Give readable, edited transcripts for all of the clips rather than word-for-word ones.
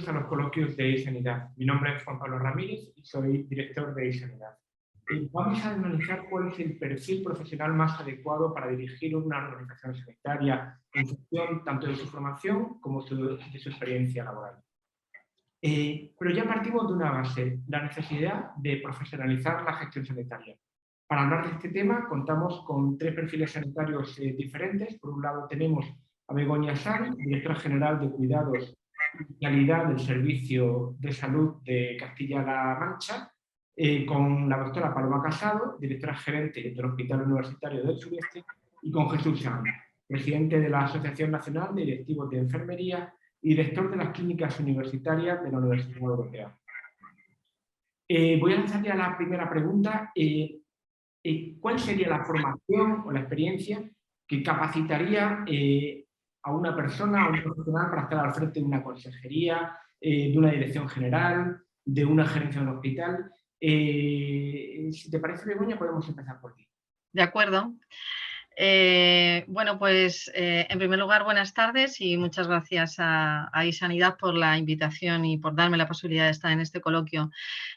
bienvenidos a los coloquios de iSanidad. Mi nombre es Juan Pablo Ramírez y soy director de iSanidad. Vamos a analizar cuál es el perfil profesional más adecuado para dirigir una organización sanitaria en función tanto de su formación como de su experiencia laboral. Pero ya partimos de una base, la necesidad de profesionalizar la gestión sanitaria. Para hablar de este tema contamos con tres perfiles sanitarios diferentes. Por un lado tenemos a Begoña Sanz, directora general de Cuidados y Calidad del Servicio de Salud de Castilla-La Mancha, con la doctora Paloma Casado, directora gerente del Hospital Universitario del Sureste, y con Jesús Sanz, presidente de la Asociación Nacional de Directivos de Enfermería y director de las clínicas universitarias de la Universidad Europea. Voy a lanzar ya la primera pregunta. ¿Cuál sería la formación o la experiencia que capacitaría a una persona, a un profesional para estar al frente de una consejería, de una dirección general, de una gerencia de un hospital? Si te parece, Begoña, podemos empezar por ti. De acuerdo. Bueno, pues en primer lugar, buenas tardes y muchas gracias a iSanidad por la invitación y por darme la posibilidad de estar en este coloquio.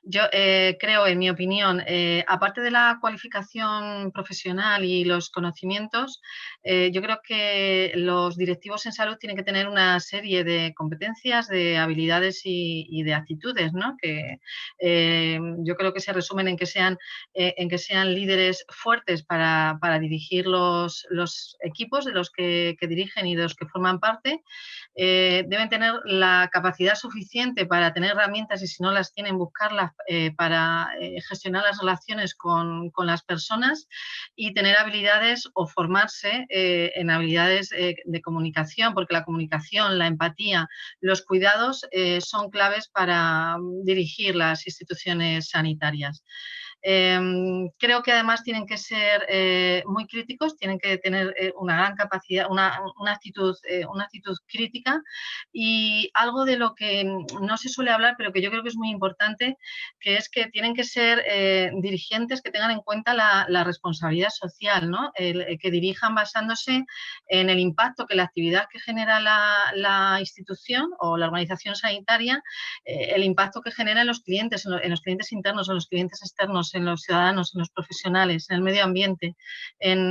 Yo creo, en mi opinión, aparte de la cualificación profesional y los conocimientos, yo creo que los directivos en salud tienen que tener una serie de competencias, de habilidades y de actitudes, ¿no? Que yo creo que se resumen en que sean líderes fuertes para dirigir los equipos de los que dirigen y de los que forman parte. Deben tener la capacidad suficiente para tener herramientas y si no las tienen, buscarlas para gestionar las relaciones con las personas y tener habilidades o formarse en habilidades de comunicación, porque la comunicación, la empatía, los cuidados son claves para dirigir las instituciones sanitarias. Creo que además tienen que ser muy críticos, tienen que tener una gran capacidad, una actitud crítica y algo de lo que no se suele hablar, pero que yo creo que es muy importante, que es que tienen que ser dirigentes que tengan en cuenta la responsabilidad social, ¿no? Que dirijan basándose en el impacto que la actividad que genera la institución o la organización sanitaria, el impacto que genera en los clientes, en los clientes internos, en los clientes externos, en los ciudadanos, en los profesionales, en el medio ambiente, en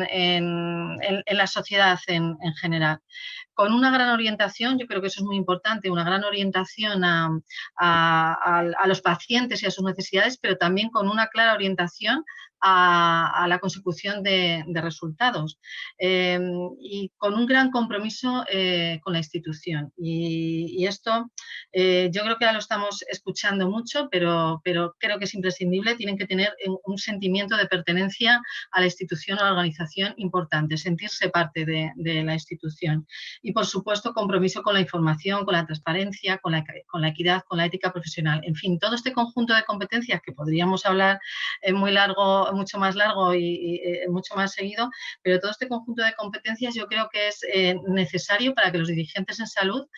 la sociedad en general. Con una gran orientación, yo creo que eso es muy importante, una gran orientación a los pacientes y a sus necesidades, pero también con una clara orientación a la consecución de resultados y con un gran compromiso con la institución. Y esto yo creo que ya lo estamos escuchando mucho, pero creo que es imprescindible. Tienen que tener un sentimiento de pertenencia a la institución o a la organización importante, sentirse parte de la institución. Y, por supuesto, compromiso con la información, con la transparencia, con la equidad, con la ética profesional. En fin, todo este conjunto de competencias que podríamos hablar mucho más largo y mucho más seguido, pero todo este conjunto de competencias yo creo que es necesario para que los dirigentes en salud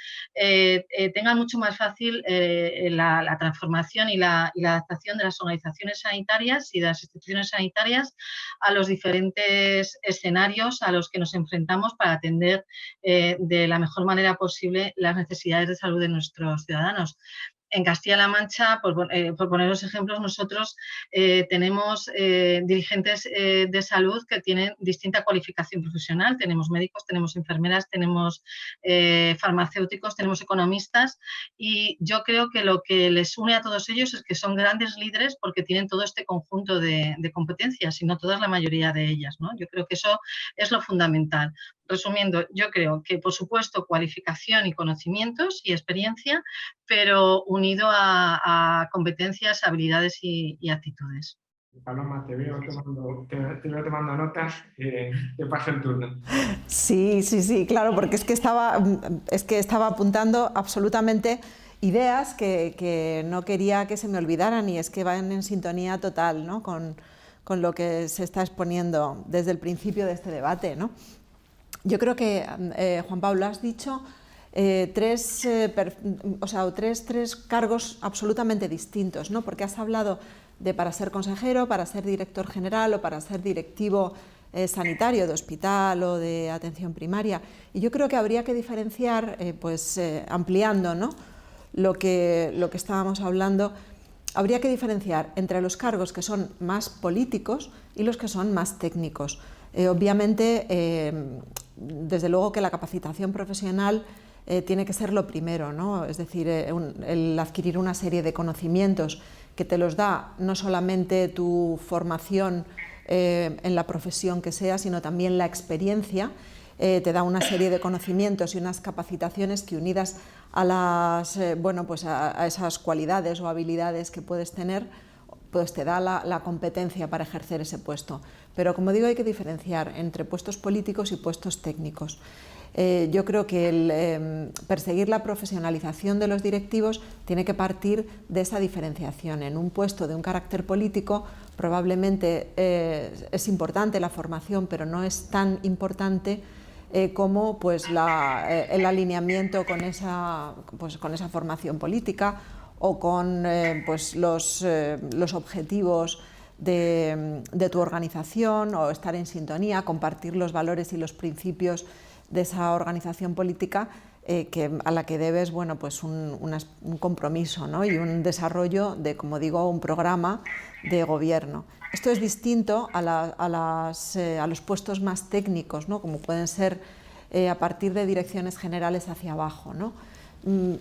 tengan mucho más fácil la transformación y la adaptación de las organizaciones sanitarias y de las instituciones sanitarias a los diferentes escenarios a los que nos enfrentamos para atender de la mejor manera posible las necesidades de salud de nuestros ciudadanos. En Castilla-La Mancha, por poner los ejemplos, nosotros tenemos dirigentes de salud que tienen distinta cualificación profesional. Tenemos médicos, tenemos enfermeras, tenemos farmacéuticos, tenemos economistas y yo creo que lo que les une a todos ellos es que son grandes líderes porque tienen todo este conjunto de competencias y no todas, la mayoría de ellas, ¿no? Yo creo que eso es lo fundamental. Resumiendo, yo creo que, por supuesto, cualificación y conocimientos y experiencia, pero unido a competencias, habilidades y actitudes. Paloma, te veo tomando notas, te paso el turno. Sí, claro, porque es que estaba apuntando absolutamente ideas que no quería que se me olvidaran y es que van en sintonía total, ¿no? con lo que se está exponiendo desde el principio de este debate, ¿no? Yo creo que, Juan Pablo, has dicho tres cargos absolutamente distintos, ¿no? Porque has hablado de para ser consejero, para ser director general o para ser directivo sanitario de hospital o de atención primaria. Y yo creo que habría que diferenciar, ampliando, ¿no?, lo que estábamos hablando, habría que diferenciar entre los cargos que son más políticos y los que son más técnicos. Obviamente, desde luego que la capacitación profesional tiene que ser lo primero, ¿no? Es decir, el adquirir una serie de conocimientos que te los da no solamente tu formación en la profesión que sea, sino también la experiencia, te da una serie de conocimientos y unas capacitaciones que, unidas a las, a esas cualidades o habilidades que puedes tener, pues te da la competencia para ejercer ese puesto. Pero, como digo, hay que diferenciar entre puestos políticos y puestos técnicos. Yo creo que el perseguir la profesionalización de los directivos tiene que partir de esa diferenciación. En un puesto de un carácter político probablemente es importante la formación, pero no es tan importante como pues, el alineamiento con esa formación política o con los objetivos de tu organización, o estar en sintonía, compartir los valores y los principios de esa organización política a la que debes un compromiso, ¿no? Y un desarrollo de, como digo, un programa de gobierno. Esto es distinto a los puestos más técnicos, ¿no? Como pueden ser a partir de direcciones generales hacia abajo, ¿no?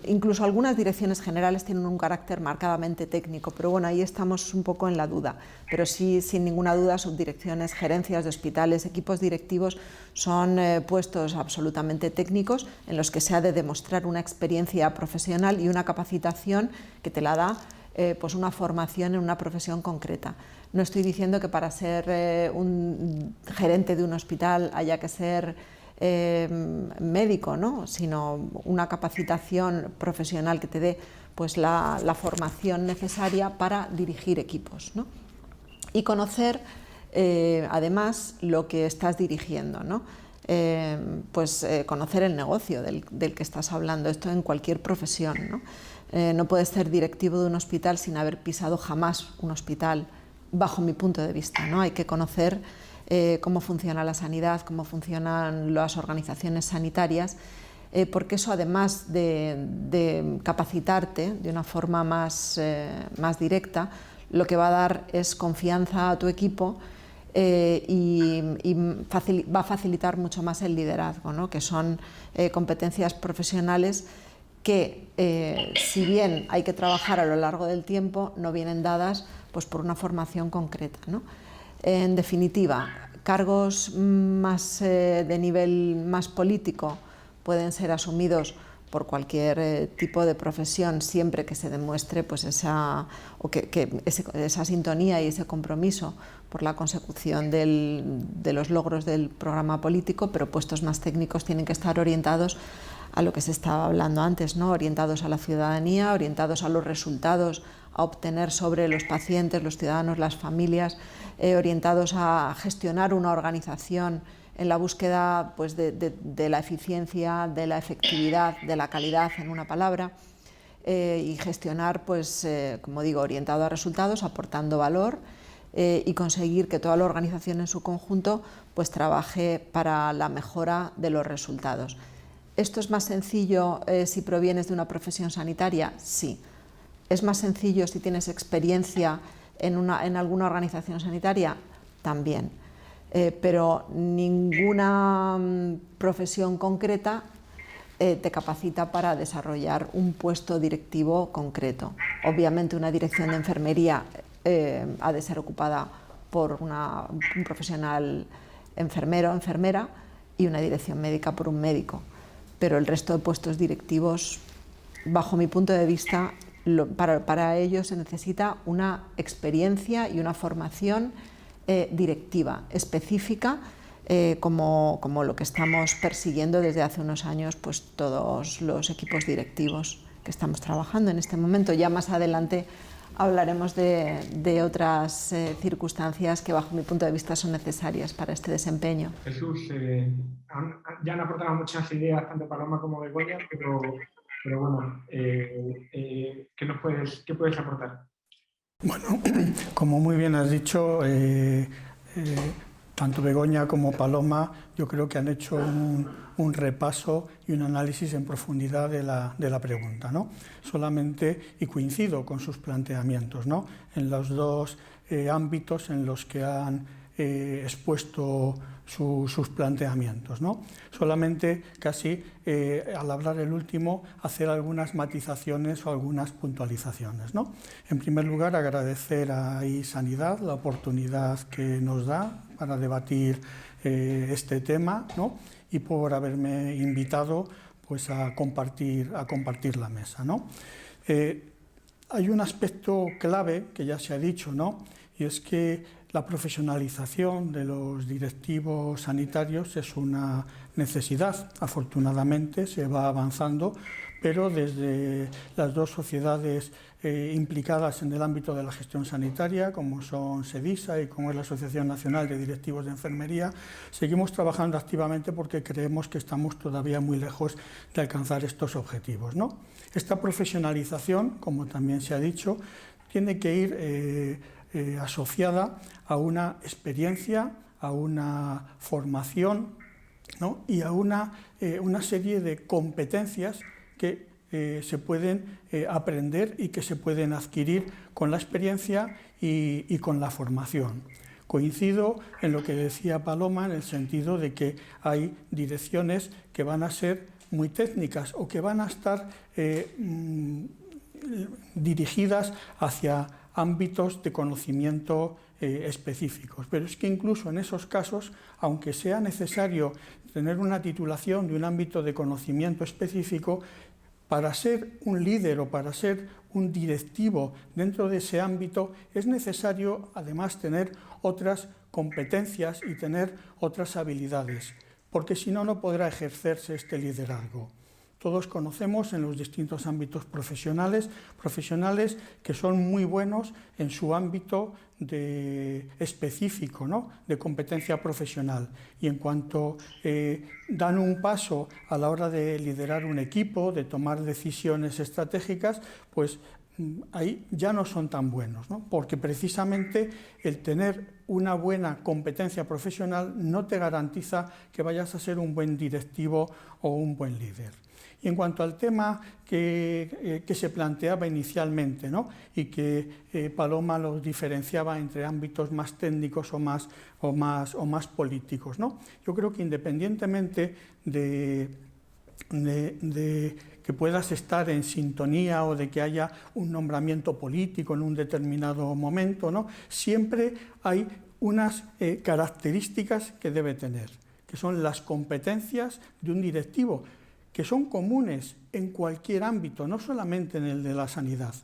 Incluso algunas direcciones generales tienen un carácter marcadamente técnico, pero bueno, ahí estamos un poco en la duda. Pero sí, sin ninguna duda, subdirecciones, gerencias de hospitales, equipos directivos son puestos absolutamente técnicos en los que se ha de demostrar una experiencia profesional y una capacitación que te la da pues una formación en una profesión concreta. No estoy diciendo que para ser un gerente de un hospital haya que ser médico, ¿no? Sino una capacitación profesional que te dé pues, la formación necesaria para dirigir equipos, ¿no? Y conocer además lo que estás dirigiendo, ¿no? Conocer el negocio del que estás hablando, esto en cualquier profesión, ¿no? No puedes ser directivo de un hospital sin haber pisado jamás un hospital, bajo mi punto de vista, ¿no? Hay que conocer cómo funciona la sanidad, cómo funcionan las organizaciones sanitarias, porque eso, además de capacitarte de una forma más directa, lo que va a dar es confianza a tu equipo y va a facilitar mucho más el liderazgo, ¿no? Que son competencias profesionales que, si bien hay que trabajar a lo largo del tiempo, no vienen dadas pues, por una formación concreta, ¿no? En definitiva, cargos más de nivel más político pueden ser asumidos por cualquier tipo de profesión, siempre que se demuestre pues, esa sintonía y ese compromiso por la consecución de los logros del programa político, pero puestos más técnicos tienen que estar orientados a lo que se estaba hablando antes, ¿no? Orientados a la ciudadanía, orientados a los resultados a obtener sobre los pacientes, los ciudadanos, las familias, orientados a gestionar una organización en la búsqueda pues, de la eficiencia, de la efectividad, de la calidad, en una palabra, y gestionar, pues, como digo, orientado a resultados, aportando valor y conseguir que toda la organización en su conjunto pues, trabaje para la mejora de los resultados. ¿Esto es más sencillo si provienes de una profesión sanitaria? Sí. ¿Es más sencillo si tienes experiencia en alguna organización sanitaria? También. Pero ninguna profesión concreta te capacita para desarrollar un puesto directivo concreto. Obviamente una dirección de enfermería ha de ser ocupada por un profesional enfermero o enfermera y una dirección médica por un médico. Pero el resto de puestos directivos, bajo mi punto de vista, para ello se necesita una experiencia y una formación directiva, específica, como lo que estamos persiguiendo desde hace unos años pues, todos los equipos directivos que estamos trabajando en este momento. Ya más adelante hablaremos de otras circunstancias que bajo mi punto de vista son necesarias para este desempeño. Jesús, ya han aportado muchas ideas, tanto Paloma como Begoña, pero bueno, ¿qué puedes aportar? Bueno, como muy bien has dicho, tanto Begoña como Paloma yo creo que han hecho un repaso y un análisis en profundidad de la pregunta, ¿no? Solamente, y coincido con sus planteamientos, ¿no?, en los dos ámbitos en los que han expuesto sus planteamientos, ¿no? Solamente casi al hablar el último hacer algunas matizaciones o algunas puntualizaciones, ¿no? En primer lugar, agradecer a iSanidad la oportunidad que nos da para debatir este tema, ¿no?, y por haberme invitado pues, a compartir la mesa, ¿no? Hay un aspecto clave que ya se ha dicho, ¿no?, y es que la profesionalización de los directivos sanitarios es una necesidad. Afortunadamente se va avanzando, pero desde las dos sociedades implicadas en el ámbito de la gestión sanitaria, como son SEDISA y como es la Asociación Nacional de Directivos de Enfermería, seguimos trabajando activamente porque creemos que estamos todavía muy lejos de alcanzar estos objetivos, ¿no? Esta profesionalización, como también se ha dicho, tiene que ir asociada a una experiencia, a una formación, ¿no?, y a una serie de competencias que se pueden aprender y que se pueden adquirir con la experiencia y con la formación. Coincido en lo que decía Paloma, en el sentido de que hay direcciones que van a ser muy técnicas o que van a estar dirigidas hacia ámbitos de conocimiento específicos. Pero es que incluso en esos casos, aunque sea necesario tener una titulación de un ámbito de conocimiento específico, para ser un líder o para ser un directivo dentro de ese ámbito es necesario además tener otras competencias y tener otras habilidades, porque si no, no podrá ejercerse este liderazgo. Todos conocemos en los distintos ámbitos profesionales que son muy buenos en su ámbito específico, ¿no?, de competencia profesional. Y en cuanto dan un paso a la hora de liderar un equipo, de tomar decisiones estratégicas, pues ahí ya no son tan buenos, ¿no?, porque precisamente el tener una buena competencia profesional no te garantiza que vayas a ser un buen directivo o un buen líder. Y en cuanto al tema que se planteaba inicialmente, ¿no?, y que Paloma los diferenciaba entre ámbitos más técnicos o más políticos, ¿no?, yo creo que independientemente de que puedas estar en sintonía o de que haya un nombramiento político en un determinado momento, ¿no?, siempre hay unas características que debe tener, que son las competencias de un directivo, que son comunes en cualquier ámbito, no solamente en el de la sanidad.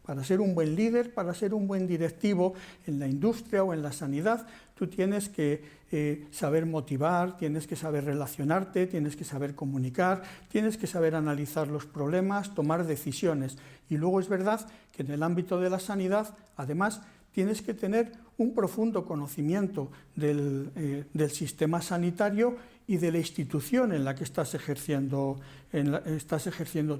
Para ser un buen líder, para ser un buen directivo en la industria o en la sanidad, tú tienes que saber motivar, tienes que saber relacionarte, tienes que saber comunicar, tienes que saber analizar los problemas, tomar decisiones. Y luego es verdad que en el ámbito de la sanidad, además, tienes que tener un profundo conocimiento del sistema sanitario y de la institución en la que estás ejerciendo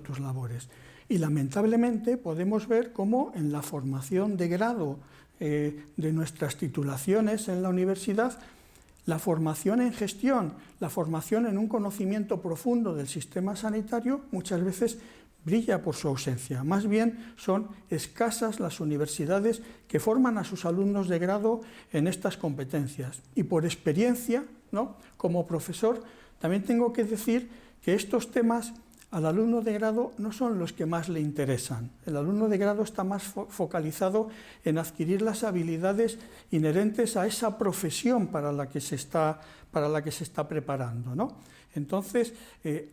tus labores. Y lamentablemente podemos ver cómo en la formación de grado de nuestras titulaciones en la universidad, la formación en gestión, la formación en un conocimiento profundo del sistema sanitario muchas veces brilla por su ausencia. Más bien son escasas las universidades que forman a sus alumnos de grado en estas competencias. Y por experiencia, ¿no?, como profesor, también tengo que decir que estos temas al alumno de grado no son los que más le interesan. El alumno de grado está más focalizado en adquirir las habilidades inherentes a esa profesión para la que se está preparando, ¿no? Entonces,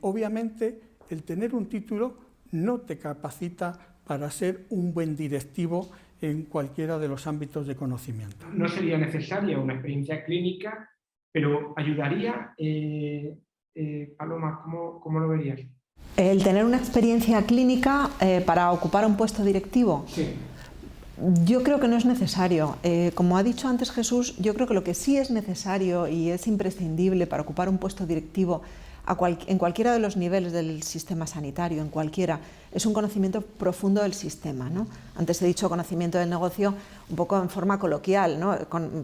obviamente, el tener un título no te capacita para ser un buen directivo en cualquiera de los ámbitos de conocimiento. No sería necesaria una experiencia clínica, pero ayudaría. Paloma, ¿cómo lo verías? El tener una experiencia clínica para ocupar un puesto directivo. Sí. Yo creo que no es necesario. Como ha dicho antes Jesús, yo creo que lo que sí es necesario y es imprescindible para ocupar un puesto directivo, en cualquiera de los niveles del sistema sanitario, en cualquiera, es un conocimiento profundo del sistema, ¿no? Antes he dicho conocimiento del negocio un poco en forma coloquial, ¿no?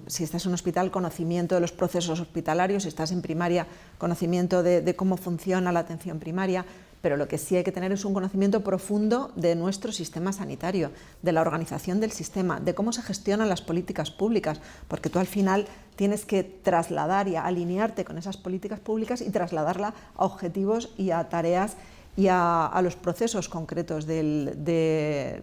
Si estás en un hospital, conocimiento de los procesos hospitalarios; si estás en primaria, conocimiento de cómo funciona la atención primaria. Pero lo que sí hay que tener es un conocimiento profundo de nuestro sistema sanitario, de la organización del sistema, de cómo se gestionan las políticas públicas, porque tú al final tienes que trasladar y alinearte con esas políticas públicas y trasladarla a objetivos y a tareas y a los procesos concretos de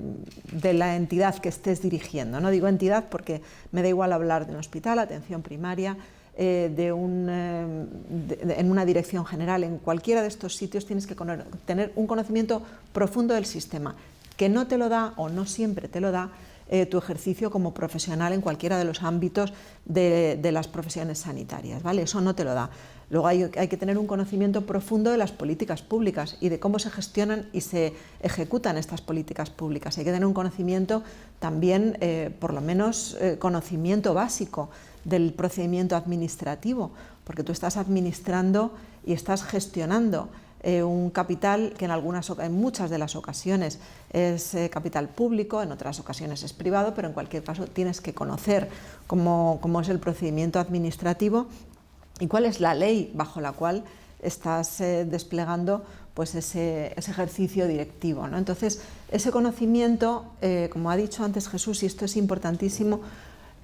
la entidad que estés dirigiendo. No digo entidad porque me da igual hablar de un hospital, atención primaria, en una dirección general. En cualquiera de estos sitios tienes que tener un conocimiento profundo del sistema, que no te lo da, o no siempre te lo da, tu ejercicio como profesional en cualquiera de los ámbitos de las profesiones sanitarias, ¿vale? Eso no te lo da. Luego hay que tener un conocimiento profundo de las políticas públicas y de cómo se gestionan y se ejecutan estas políticas públicas. Hay que tener un conocimiento también, por lo menos conocimiento básico del procedimiento administrativo, porque tú estás administrando y estás gestionando un capital que en muchas de las ocasiones es capital público, en otras ocasiones es privado, pero en cualquier caso tienes que conocer cómo es el procedimiento administrativo y cuál es la ley bajo la cual estás desplegando pues ese ejercicio directivo, ¿no? Entonces, ese conocimiento, como ha dicho antes Jesús, y esto es importantísimo,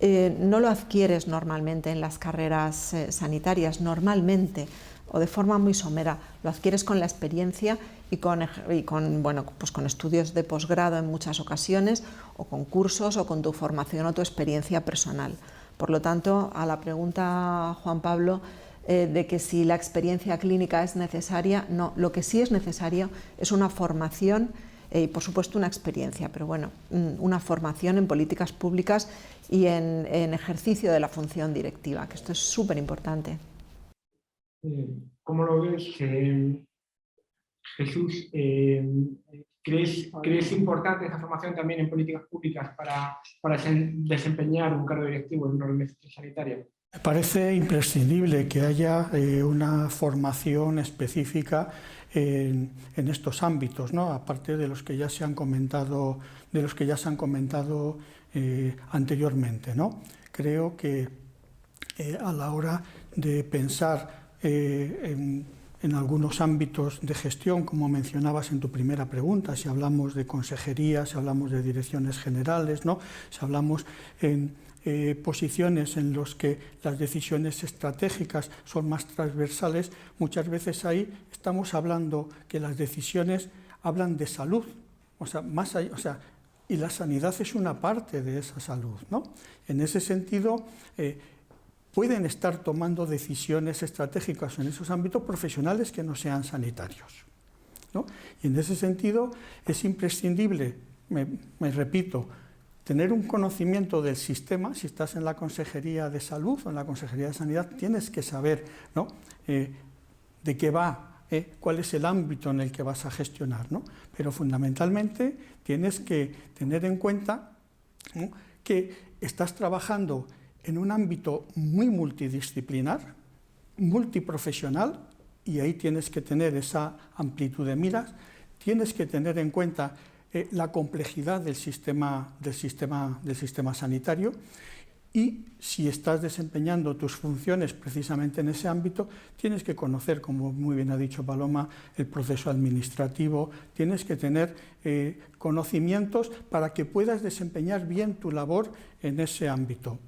no lo adquieres normalmente en las carreras sanitarias, normalmente, o de forma muy somera, lo adquieres con la experiencia y con estudios de posgrado en muchas ocasiones, o con cursos, o con tu formación o tu experiencia personal. Por lo tanto, a la pregunta, Juan Pablo, de que si la experiencia clínica es necesaria, no, lo que sí es necesario es una formación y por supuesto una experiencia, pero bueno, una formación en políticas públicas y en ejercicio de la función directiva, que esto es súper importante. ¿Cómo lo ves, Jesús? ¿Crees importante esta formación también en políticas públicas para desempeñar un cargo directivo en una organización sanitaria? Me parece imprescindible que haya una formación específica en estos ámbitos, ¿no? Aparte de los que ya se han comentado, anteriormente, ¿no? Creo que a la hora de pensar en algunos ámbitos de gestión, como mencionabas en tu primera pregunta, si hablamos de consejerías, si hablamos de direcciones generales, ¿no? Si hablamos en posiciones en las que las decisiones estratégicas son más transversales, muchas veces ahí estamos hablando que las decisiones hablan de salud, y la sanidad es una parte de esa salud, ¿no? En ese sentido, pueden estar tomando decisiones estratégicas en esos ámbitos profesionales que no sean sanitarios, ¿no? Y en ese sentido es imprescindible, me repito, tener un conocimiento del sistema. Si estás en la Consejería de Salud o en la Consejería de Sanidad, tienes que saber, ¿no? De qué va, cuál es el ámbito en el que vas a gestionar, ¿no? Pero fundamentalmente tienes que tener en cuenta, ¿no?, que estás trabajando en un ámbito muy multidisciplinar, multiprofesional, y ahí tienes que tener esa amplitud de miras, tienes que tener en cuenta la complejidad del sistema sanitario, y si estás desempeñando tus funciones precisamente en ese ámbito, tienes que conocer, como muy bien ha dicho Paloma, el proceso administrativo, tienes que tener conocimientos para que puedas desempeñar bien tu labor en ese ámbito.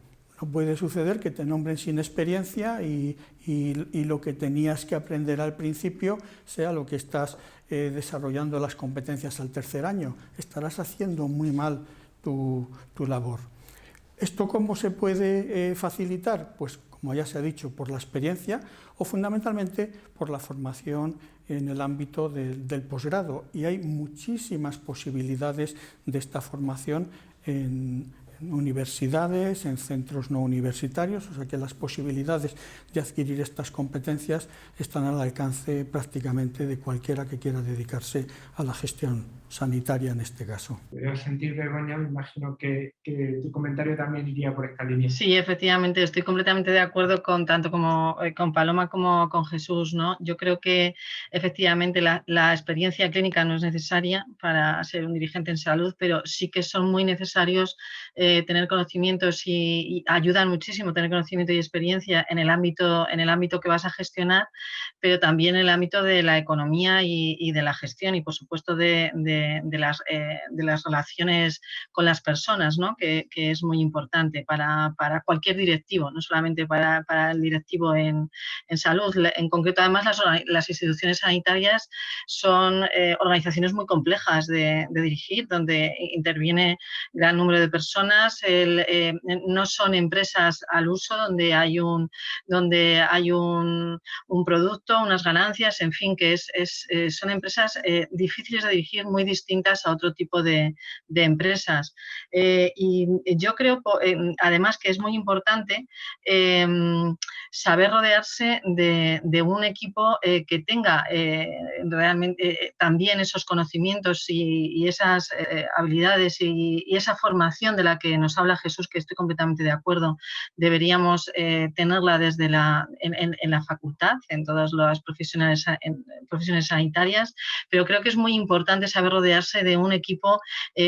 No puede suceder que te nombren sin experiencia y lo que tenías que aprender al principio sea lo que estás desarrollando las competencias al tercer año. Estarás haciendo muy mal tu labor. ¿Esto cómo se puede facilitar? Pues, como ya se ha dicho, por la experiencia o fundamentalmente por la formación en el ámbito del posgrado. Y hay muchísimas posibilidades de esta formación en universidades, en centros no universitarios, o sea que las posibilidades de adquirir estas competencias están al alcance prácticamente de cualquiera que quiera dedicarse a la gestión sanitaria en este caso. Podría sentir, Begoña, me imagino que tu comentario también iría por esta línea. Sí, efectivamente, estoy completamente de acuerdo con tanto con Paloma como con Jesús, ¿no? Yo creo que efectivamente la experiencia clínica no es necesaria para ser un dirigente en salud, pero sí que son muy necesarios tener conocimientos y ayudan muchísimo tener conocimiento y experiencia en el ámbito que vas a gestionar, pero también en el ámbito de la economía y de la gestión y, por supuesto, de las relaciones con las personas, ¿no? Que es muy importante para cualquier directivo, no solamente para el directivo en salud. En concreto, además, las instituciones sanitarias son organizaciones muy complejas de dirigir, donde interviene gran número de personas. No son empresas al uso donde hay un producto, unas ganancias, en fin, que son empresas difíciles de dirigir, muy distintas a otro tipo de empresas. Y yo creo, además, que es muy importante saber rodearse de un equipo que tenga realmente también esos conocimimientos y esas habilidades y esa formación de la que nos habla Jesús, que estoy completamente de acuerdo. Deberíamos tenerla desde en la facultad, en todas las profesiones sanitarias, pero creo que es muy importante saber rodearse de un equipo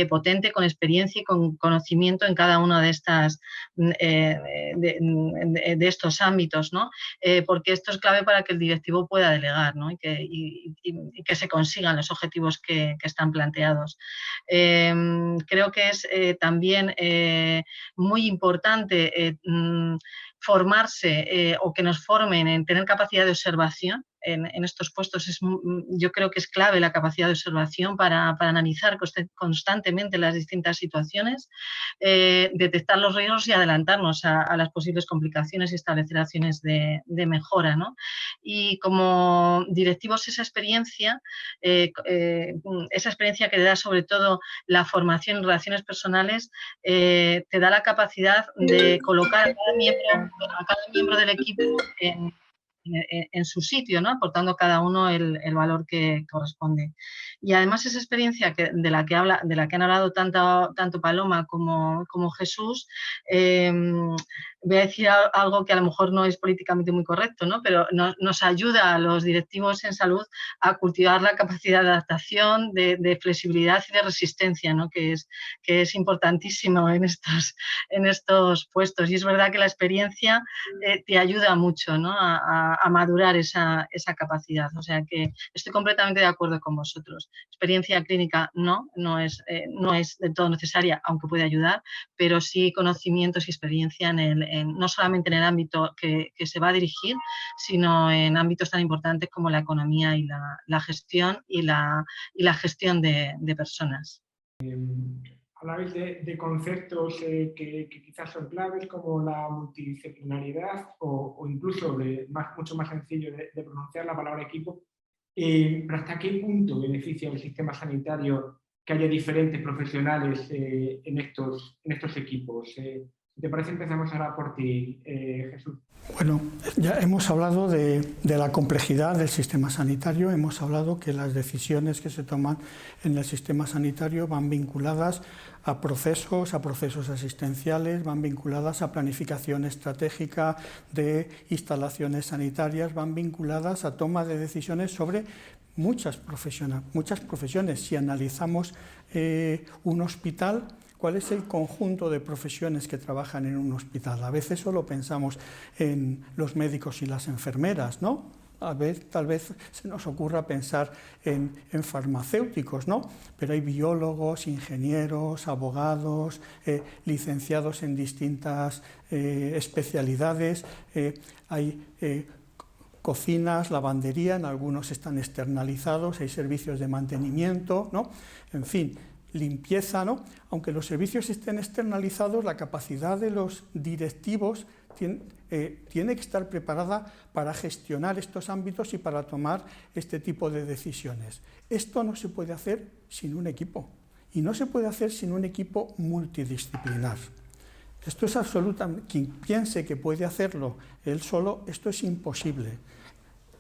potente, con experiencia y con conocimiento en cada uno de estos ámbitos, ¿no? Porque esto es clave para que el directivo pueda delegar, ¿no? y que se consigan los objetivos que están planteados. Creo que es también muy importante formarse o que nos formen en tener capacidad de observación. En estos puestos yo creo que es clave la capacidad de observación para analizar constantemente las distintas situaciones, detectar los riesgos y adelantarnos a las posibles complicaciones y establecer acciones de mejora, ¿no? Y como directivos esa experiencia que te da sobre todo la formación en relaciones personales, te da la capacidad de colocar a cada miembro del equipo en su sitio, ¿no? Aportando cada uno el valor que corresponde. Y además esa experiencia de la que han hablado tanto Paloma como Jesús, voy a decir algo que a lo mejor no es políticamente muy correcto, ¿no? Pero nos ayuda a los directivos en salud a cultivar la capacidad de adaptación, de flexibilidad y de resistencia, ¿no? Que es importantísimo en estos puestos. Y es verdad que la experiencia te ayuda mucho, ¿no? a madurar esa capacidad. O sea que estoy completamente de acuerdo con vosotros. Experiencia clínica no es del todo necesaria, aunque puede ayudar, pero sí conocimientos y experiencia no solamente en el ámbito que se va a dirigir, sino en ámbitos tan importantes como la economía y la gestión y la gestión de personas. Hablabais de conceptos que quizás son claves, como la multidisciplinaridad o incluso mucho más sencillo de pronunciar la palabra equipo. Pero ¿hasta qué punto beneficia el sistema sanitario que haya diferentes profesionales en estos equipos? Si te parece, empezamos ahora por ti, Jesús. Bueno, ya hemos hablado de la complejidad del sistema sanitario, hemos hablado que las decisiones que se toman en el sistema sanitario van vinculadas a procesos asistenciales, van vinculadas a planificación estratégica de instalaciones sanitarias, van vinculadas a toma de decisiones sobre muchas profesiones. Si analizamos un hospital, ¿cuál es el conjunto de profesiones que trabajan en un hospital? A veces solo pensamos en los médicos y las enfermeras, ¿no? Tal vez se nos ocurra pensar en farmacéuticos, ¿no? Pero hay biólogos, ingenieros, abogados, licenciados en distintas especialidades, hay cocinas, lavandería, en algunos están externalizados, hay servicios de mantenimiento, ¿no? En fin, limpieza, ¿no? Aunque los servicios estén externalizados, la capacidad de los directivos tiene que estar preparada para gestionar estos ámbitos y para tomar este tipo de decisiones. Esto no se puede hacer sin un equipo, y no se puede hacer sin un equipo multidisciplinar. Esto es absolutamente, quien piense que puede hacerlo él solo, esto es imposible.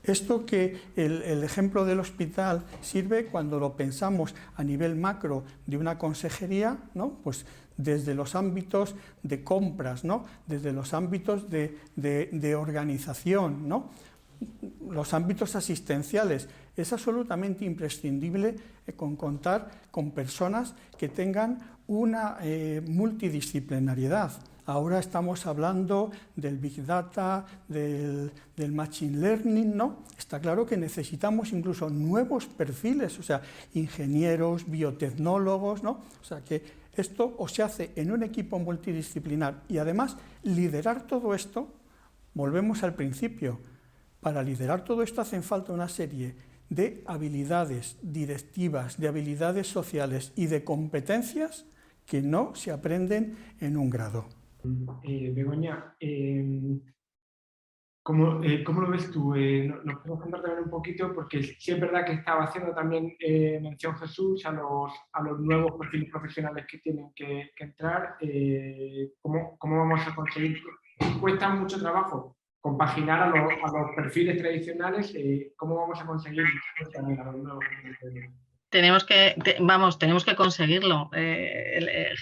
Esto que el ejemplo del hospital sirve cuando lo pensamos a nivel macro de una consejería, ¿no? Pues desde los ámbitos de compras, ¿no? Desde los ámbitos de organización, ¿no? Los ámbitos asistenciales. Es absolutamente imprescindible contar con personas que tengan una multidisciplinariedad. Ahora estamos hablando del Big Data, del Machine Learning, ¿no? Está claro que necesitamos incluso nuevos perfiles, o sea, ingenieros, biotecnólogos, ¿no? O sea, que esto o se hace en un equipo multidisciplinar y además liderar todo esto, volvemos al principio, para liderar todo esto hacen falta una serie de habilidades directivas, de habilidades sociales y de competencias que no se aprenden en un grado. Begoña, ¿cómo lo ves tú? Nos podemos contar también un poquito, porque sí es verdad que estaba haciendo también mención Jesús a los nuevos perfiles profesionales que tienen que entrar. ¿Cómo vamos a conseguir? Cuesta mucho trabajo compaginar a los perfiles tradicionales. ¿Cómo vamos a conseguir también a los nuevos perfiles? Tenemos que conseguirlo,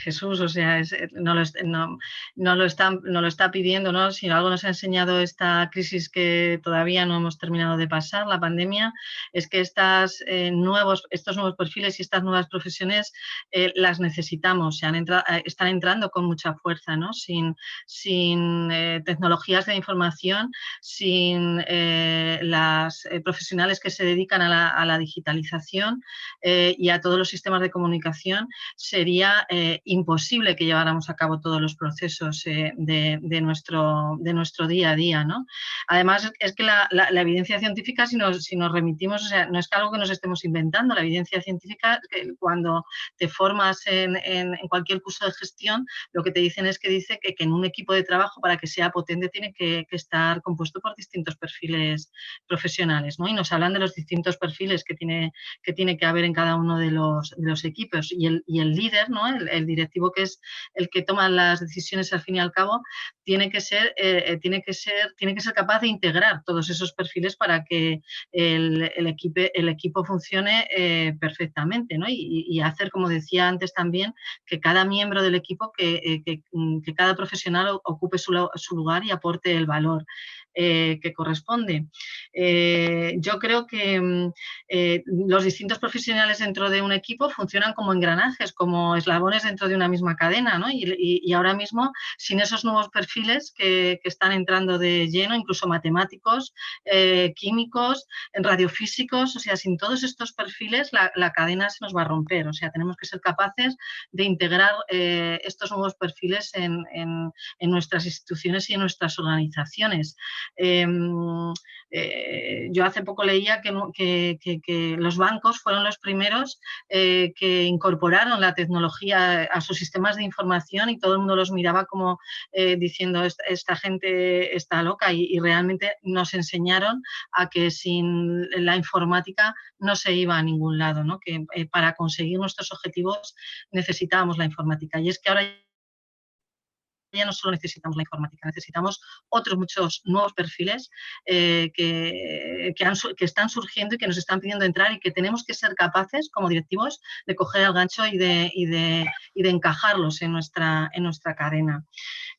Jesús, o sea, no lo está pidiendo, ¿no? Si algo nos ha enseñado esta crisis que todavía no hemos terminado de pasar, la pandemia, es que estos nuevos perfiles y estas nuevas profesiones las necesitamos, están entrando con mucha fuerza, ¿no? Sin tecnologías de información, sin las profesionales que se dedican a la digitalización, y a todos los sistemas de comunicación, sería imposible que lleváramos a cabo todos los procesos de nuestro día a día, ¿no? Además, es que la evidencia científica, si nos remitimos, o sea, no es algo que nos estemos inventando. La evidencia científica, cuando te formas en cualquier curso de gestión, lo que te dicen es que en un equipo de trabajo, para que sea potente, tiene que estar compuesto por distintos perfiles profesionales, ¿no? Y nos hablan de los distintos perfiles que tiene que haber en cada uno de los equipos, y el líder, ¿no? El directivo, que es el que toma las decisiones al fin y al cabo, tiene que ser capaz de integrar todos esos perfiles para que el equipo funcione perfectamente, ¿no? Y hacer, como decía antes también, que cada miembro del equipo, que cada profesional ocupe su lugar y aporte el valor que corresponde. Yo creo que los distintos profesionales dentro de un equipo funcionan como engranajes, como eslabones dentro de una misma cadena, ¿no? Y ahora mismo, sin esos nuevos perfiles que están entrando de lleno, incluso matemáticos, químicos, radiofísicos, o sea, sin todos estos perfiles la cadena se nos va a romper. O sea, tenemos que ser capaces de integrar estos nuevos perfiles en nuestras instituciones y en nuestras organizaciones. Yo hace poco leía que los bancos fueron los primeros que incorporaron la tecnología a sus sistemas de información, y todo el mundo los miraba como diciendo, esta gente está loca, y realmente nos enseñaron a que sin la informática no se iba a ningún lado, ¿no? Que para conseguir nuestros objetivos necesitábamos la informática. Y es que ahora ya no solo necesitamos la informática, necesitamos otros muchos nuevos perfiles que están surgiendo y que nos están pidiendo entrar, y que tenemos que ser capaces, como directivos, de coger el gancho y de encajarlos en nuestra cadena.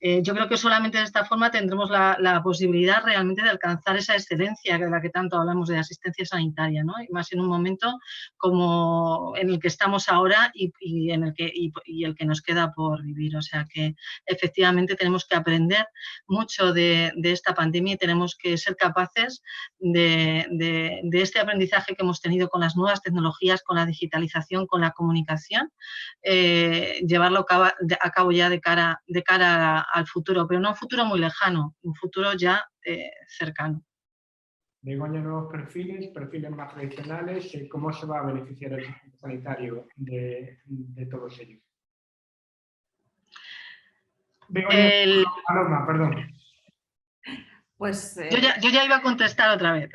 Yo creo que solamente de esta forma tendremos la posibilidad realmente de alcanzar esa excelencia de la que tanto hablamos de asistencia sanitaria, ¿no? Y más en un momento como en el que estamos ahora y el que nos queda por vivir. O sea que efectivamente tenemos que aprender mucho de esta pandemia, y tenemos que ser capaces de este aprendizaje que hemos tenido con las nuevas tecnologías, con la digitalización, con la comunicación, llevarlo a cabo ya de cara al futuro, pero no un futuro muy lejano, un futuro ya cercano. Begoña, nuevos perfiles más tradicionales, ¿cómo se va a beneficiar el sistema sanitario de todos ellos? Paloma, perdón. Pues, yo ya iba a contestar otra vez.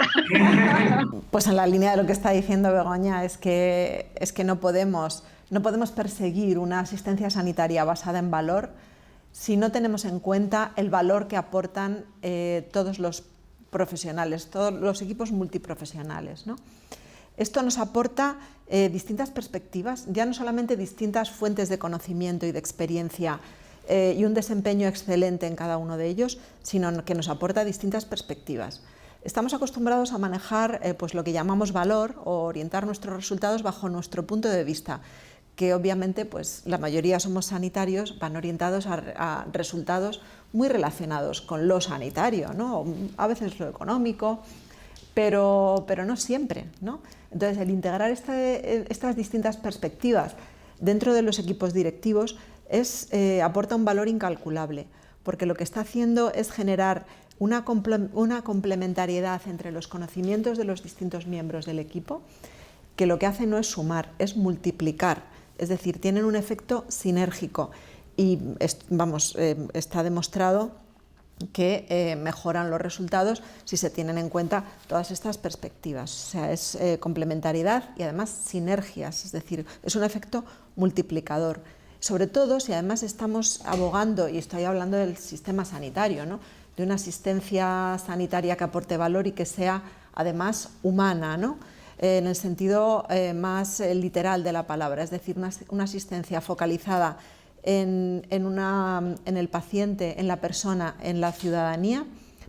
Pues en la línea de lo que está diciendo Begoña, es que no podemos perseguir una asistencia sanitaria basada en valor si no tenemos en cuenta el valor que aportan todos los profesionales, todos los equipos multiprofesionales, ¿no? Esto nos aporta distintas perspectivas, ya no solamente distintas fuentes de conocimiento y de experiencia y un desempeño excelente en cada uno de ellos, sino que nos aporta distintas perspectivas. Estamos acostumbrados a manejar pues lo que llamamos valor o orientar nuestros resultados bajo nuestro punto de vista, que obviamente pues, la mayoría somos sanitarios, van orientados a resultados muy relacionados con lo sanitario, ¿no? A veces lo económico, pero no siempre, ¿no? Entonces, el integrar estas distintas perspectivas dentro de los equipos directivos aporta un valor incalculable, porque lo que está haciendo es generar una complementariedad entre los conocimientos de los distintos miembros del equipo, que lo que hace no es sumar, es multiplicar, es decir, tienen un efecto sinérgico y está demostrado que mejoran los resultados si se tienen en cuenta todas estas perspectivas. O sea, es complementariedad y además sinergias, es decir, es un efecto multiplicador. Sobre todo si además estamos abogando, y estoy hablando del sistema sanitario, ¿no?, de una asistencia sanitaria que aporte valor y que sea además humana, ¿no?, en el sentido más literal de la palabra, es decir, una asistencia focalizada en el paciente, en la persona, en la ciudadanía,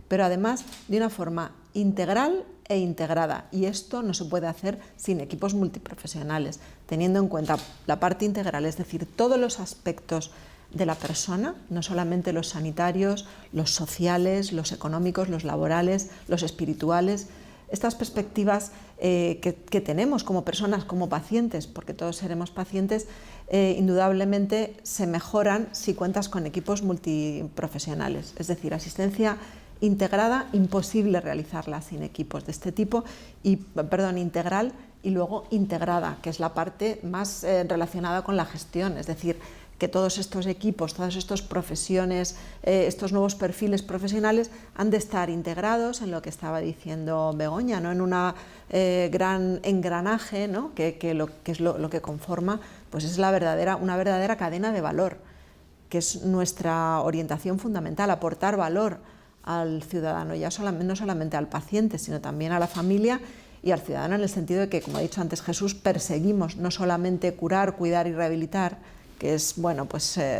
pero además de una forma integral e integrada. Y esto no se puede hacer sin equipos multiprofesionales, teniendo en cuenta la parte integral, es decir, todos los aspectos de la persona, no solamente los sanitarios, los sociales, los económicos, los laborales, los espirituales. Estas perspectivas que tenemos como personas, como pacientes, porque todos seremos pacientes, indudablemente se mejoran si cuentas con equipos multiprofesionales. Es decir, asistencia integrada, imposible realizarla sin equipos de este tipo, integral y luego integrada, que es la parte más relacionada con la gestión, es decir, que todos estos equipos, todas estas profesiones, estos nuevos perfiles profesionales han de estar integrados en lo que estaba diciendo Begoña, ¿no?, en un gran engranaje, ¿no?, que es lo que conforma, pues es una verdadera cadena de valor, que es nuestra orientación fundamental, aportar valor al ciudadano, no solamente al paciente, sino también a la familia y al ciudadano, en el sentido de que, como ha dicho antes Jesús, perseguimos no solamente curar, cuidar y rehabilitar, que es,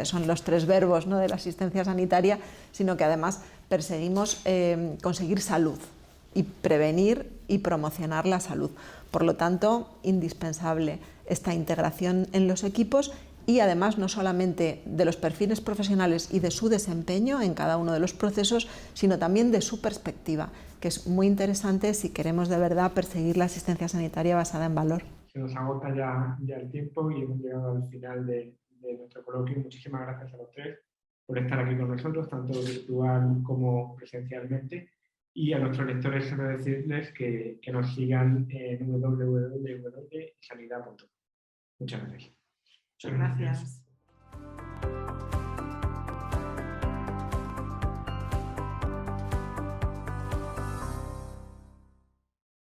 son los 3 verbos, ¿no?, de la asistencia sanitaria, sino que además perseguimos conseguir salud y prevenir y promocionar la salud. Por lo tanto, indispensable esta integración en los equipos y además no solamente de los perfiles profesionales y de su desempeño en cada uno de los procesos, sino también de su perspectiva, que es muy interesante si queremos de verdad perseguir la asistencia sanitaria basada en valor. Se nos agota ya el tiempo y hemos llegado al final de nuestro coloquio. Muchísimas gracias a los 3 por estar aquí con nosotros, tanto virtual como presencialmente. Y a nuestros lectores solo decirles que nos sigan en www.sanidad.com. Muchas gracias. Muchas gracias.